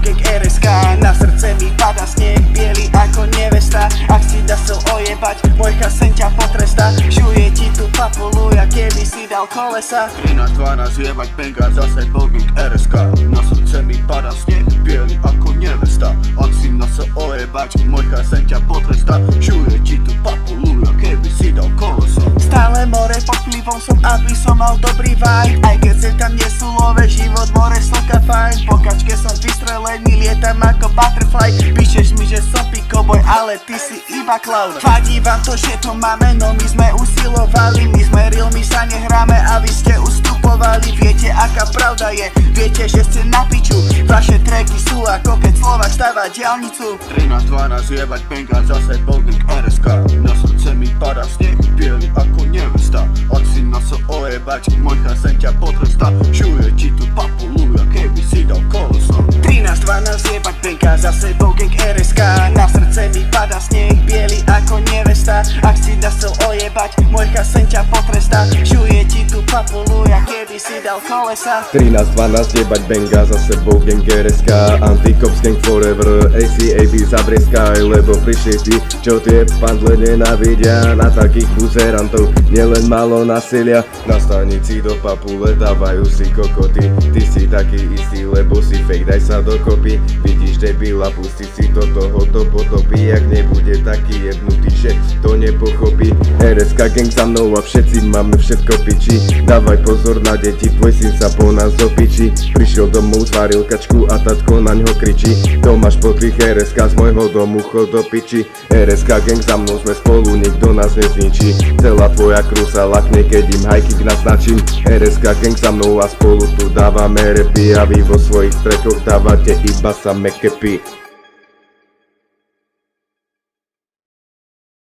gang RSK. Na srdce mi pada sneh, biely ako nevesta. Ak si dá chcel ojebať, môj chasen ťa potrestá. Šuje ti tu papulu, ja keby si dal kolesa. 13-12 jebať penga, zase bol gang RSK. Na srdce mi pada sneh, biely ako nevesta. Ak si nás chcel ojebať, môj chasen ťa potrestá. Šuje ti tu papulu, ja keby si dal kolesa. Stále more pod vplyvom som, aby som mal dobrý vibe. Aj keď sem tam nie sú love, život more slnka fajn. Po kačke som vystrelený, lietam ako butterfly. Píšeš mi, že som pikoboj, ale ty si iba clown. Vadí vám to, že to máme, no my sme usilovali. My sme real, my sa nehráme a vy ste ustupovali. Viete aká pravda je, viete, že ste na piču. Vaše tracky sú ako keď Slovák stavá diaľnicu. 13-12 jebať penga, zase bol gang RSK. Na srdce mi pada sneh, biely ako nevesta. Ak si nás chcel ojebať, môj chasen ťa potrestá. Šuje ti tu papulu, ja keby si dal kolesa. 13-12 jebať penka, za sebou gang RSK. Na srdce mi pada sneh, biely ako nevesta. Ak si dá chcel ojebať, môj chasen ťa potrestá. Šuje ti tu papulu, ja keby si dal kolesa. 13-12 jebať benga, za sebou gang RSK. Antikops gang forever, ACAB zabrieskaj. Lebo prišli tí, čo tie pandle nenávidia. Na takých buzerantov nielen malo násilia. Na stanici do papule dávajú si kokoty. Ty si taký istý, lebo si fake, daj sa dokopy. Vidíš debila, pusti si to tohoto potopí. Ak nebude taký jebnutý, že to nepochopí. RSK gang za mnou a všetci máme všetko piči. Dávaj pozor na deti, tvoj syn sa po nás opiči. Prišiel domov, zváril kačku a tatko na ňo kričí. To máš potlých RSK, z môjho domu chod do piči. RSK gang za mnou, sme spolu, nikto nás nezničí. Celá tvoja crew sa lakne, keď im high kick naznačím. RSK gang za mnou a spolu tu dávame repy. A vy vo svojich trackoch dávate iba samé kepy.